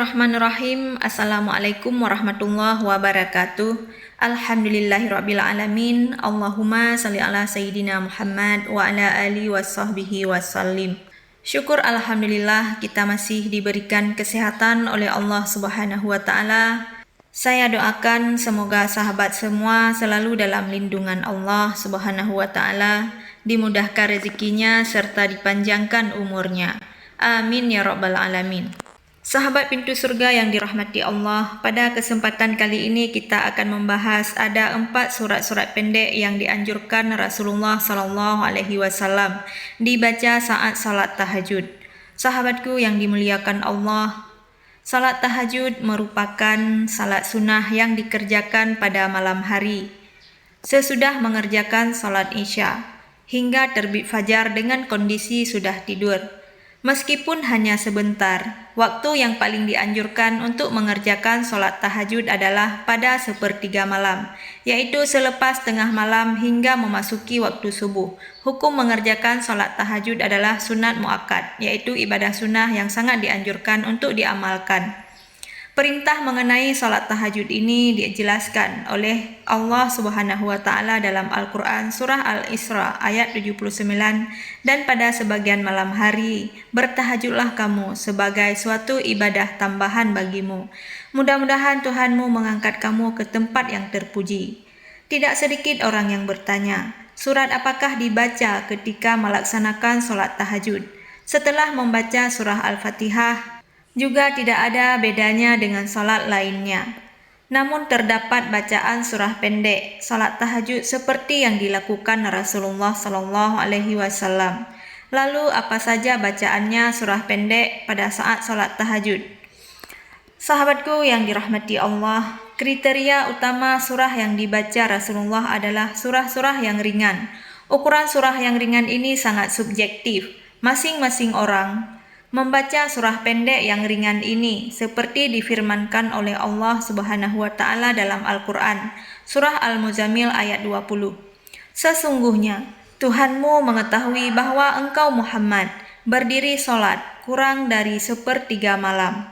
Bismillahirrahmanirrahim. Assalamualaikum warahmatullahi wabarakatuh. Alhamdulillahirrabbilalamin. Allahumma salli ala Sayyidina Muhammad wa ala alihi wasahbihi wasallim. Syukur alhamdulillah kita masih diberikan kesehatan oleh Allah Subhanahu wa taala. Saya doakan semoga sahabat semua selalu dalam lindungan Allah Subhanahu wa taala, dimudahkan rezekinya serta dipanjangkan umurnya. Amin ya rabbal alamin. Sahabat pintu surga yang dirahmati Allah, pada kesempatan kali ini kita akan membahas ada 4 surat-surat pendek yang dianjurkan Rasulullah sallallahu alaihi wasallam dibaca saat salat tahajud. Sahabatku yang dimuliakan Allah, salat tahajud merupakan salat sunnah yang dikerjakan pada malam hari sesudah mengerjakan salat Isya hingga terbit fajar dengan kondisi sudah tidur. Meskipun hanya sebentar, waktu yang paling dianjurkan untuk mengerjakan solat tahajud adalah pada sepertiga malam, yaitu selepas tengah malam hingga memasuki waktu subuh. Hukum mengerjakan solat tahajud adalah sunat muakkad, yaitu ibadah sunnah yang sangat dianjurkan untuk diamalkan. Perintah mengenai salat tahajud ini dijelaskan oleh Allah Subhanahu wa taala dalam Al-Qur'an surah Al-Isra ayat 79, dan pada sebagian malam hari bertahajudlah kamu sebagai suatu ibadah tambahan bagimu. Mudah-mudahan Tuhanmu mengangkat kamu ke tempat yang terpuji. Tidak sedikit orang yang bertanya, surat apakah dibaca ketika melaksanakan salat tahajud? Setelah membaca surah Al-Fatihah, juga tidak ada bedanya dengan salat lainnya. Namun terdapat bacaan surah pendek salat tahajud seperti yang dilakukan Rasulullah sallallahu alaihi wasallam. Lalu apa saja bacaannya surah pendek pada saat salat tahajud? Sahabatku yang dirahmati Allah, kriteria utama surah yang dibaca Rasulullah adalah surah-surah yang ringan. Ukuran surah yang ringan ini sangat subjektif. Masing-masing orang membaca surah pendek yang ringan ini seperti difirmankan oleh Allah Subhanahu wa taala dalam Al-Qur'an, surah Al-Muzammil ayat 20. Sesungguhnya Tuhanmu mengetahui bahwa engkau Muhammad berdiri salat kurang dari sepertiga malam,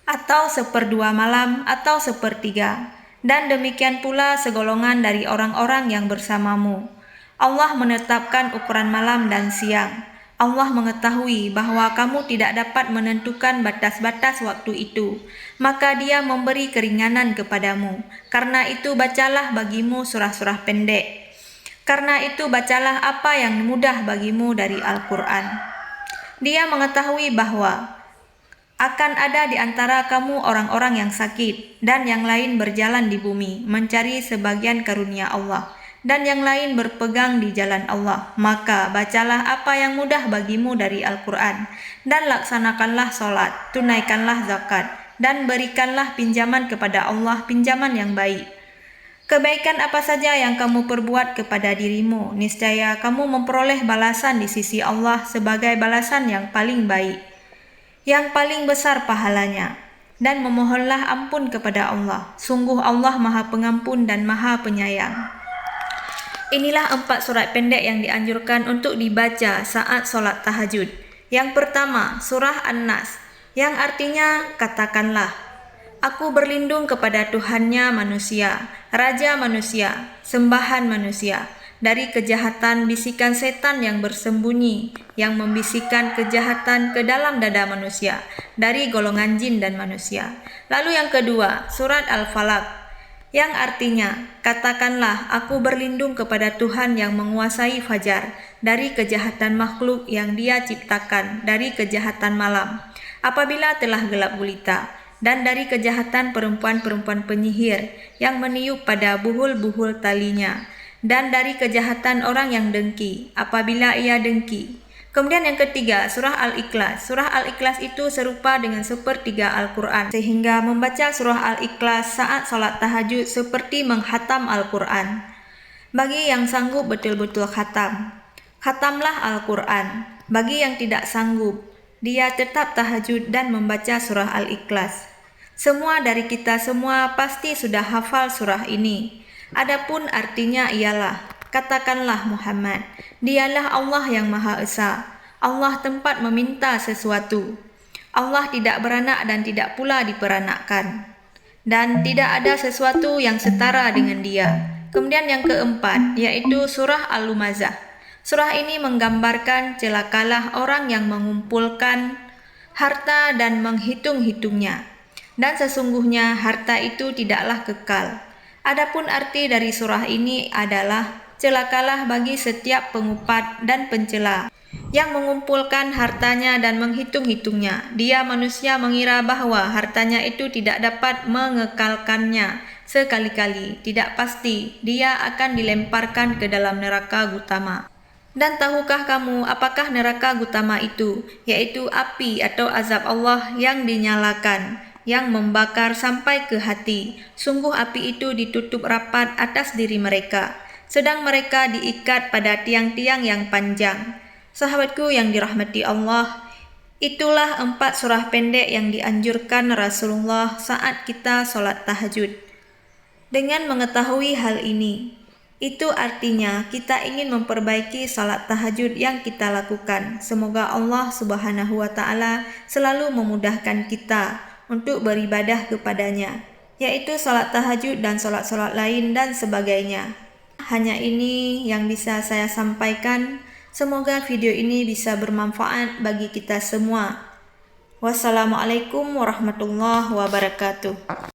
atau seperdua malam, atau sepertiga, dan demikian pula segolongan dari orang-orang yang bersamamu. Allah menetapkan ukuran malam dan siang. Allah mengetahui bahwa kamu tidak dapat menentukan batas-batas waktu itu, maka Dia memberi keringanan kepadamu. Karena itu bacalah bagimu surah-surah pendek. Karena itu bacalah apa yang mudah bagimu dari Al-Quran. Dia mengetahui bahwa akan ada di antara kamu orang-orang yang sakit, dan yang lain berjalan di bumi mencari sebagian karunia Allah, dan yang lain berpegang di jalan Allah. Maka bacalah apa yang mudah bagimu dari Al-Quran, dan laksanakanlah solat, tunaikanlah zakat, dan berikanlah pinjaman kepada Allah, pinjaman yang baik. Kebaikan apa saja yang kamu perbuat kepada dirimu, niscaya kamu memperoleh balasan di sisi Allah sebagai balasan yang paling baik, yang paling besar pahalanya. Dan memohonlah ampun kepada Allah. Sungguh Allah Maha Pengampun dan Maha Penyayang. Inilah 4 surat pendek yang dianjurkan untuk dibaca saat solat tahajud. Yang pertama, surah An-Nas, yang artinya katakanlah, aku berlindung kepada Tuhannya manusia, Raja manusia, sembahan manusia, dari kejahatan bisikan setan yang bersembunyi, yang membisikkan kejahatan ke dalam dada manusia, dari golongan jin dan manusia. Lalu yang kedua, surat Al-Falaq, yang artinya, katakanlah aku berlindung kepada Tuhan yang menguasai fajar, dari kejahatan makhluk yang Dia ciptakan, dari kejahatan malam, apabila telah gelap gulita, dan dari kejahatan perempuan-perempuan penyihir yang meniup pada buhul-buhul talinya, dan dari kejahatan orang yang dengki, apabila ia dengki. Kemudian yang ketiga, surah Al-Ikhlas. Surah Al-Ikhlas itu serupa dengan sepertiga Al-Quran, sehingga membaca surah Al-Ikhlas saat salat tahajud seperti menghatam Al-Quran. Bagi yang sanggup betul-betul khatam, khatamlah Al-Quran. Bagi yang tidak sanggup, dia tetap tahajud dan membaca surah Al-Ikhlas. Semua dari kita semua pasti sudah hafal surah ini. Adapun artinya ialah, katakanlah Muhammad, Dialah Allah yang Maha Esa, Allah tempat meminta sesuatu. Allah tidak beranak dan tidak pula diperanakkan. Dan tidak ada sesuatu yang setara dengan Dia. Kemudian yang keempat, yaitu surah Al-Lumazah. Surah ini menggambarkan celakalah orang yang mengumpulkan harta dan menghitung-hitungnya. Dan sesungguhnya harta itu tidaklah kekal. Adapun arti dari surah ini adalah celakalah bagi setiap pengupat dan pencela yang mengumpulkan hartanya dan menghitung-hitungnya. Dia manusia mengira bahwa hartanya itu tidak dapat mengekalkannya sekali-kali. Tidak pasti dia akan dilemparkan ke dalam neraka Gutama. Dan tahukah kamu apakah neraka Gutama itu? Yaitu api atau azab Allah yang dinyalakan, yang membakar sampai ke hati. Sungguh api itu ditutup rapat atas diri mereka, sedang mereka diikat pada tiang-tiang yang panjang. Sahabatku yang dirahmati Allah, itulah 4 surah pendek yang dianjurkan Rasulullah saat kita sholat tahajud. Dengan mengetahui hal ini, itu artinya kita ingin memperbaiki salat tahajud yang kita lakukan. Semoga Allah Subhanahu wa Ta'ala selalu memudahkan kita untuk beribadah kepadanya, yaitu salat tahajud dan salat-salat lain dan sebagainya. Hanya ini yang bisa saya sampaikan. Semoga video ini bisa bermanfaat bagi kita semua. Wassalamualaikum warahmatullahi wabarakatuh.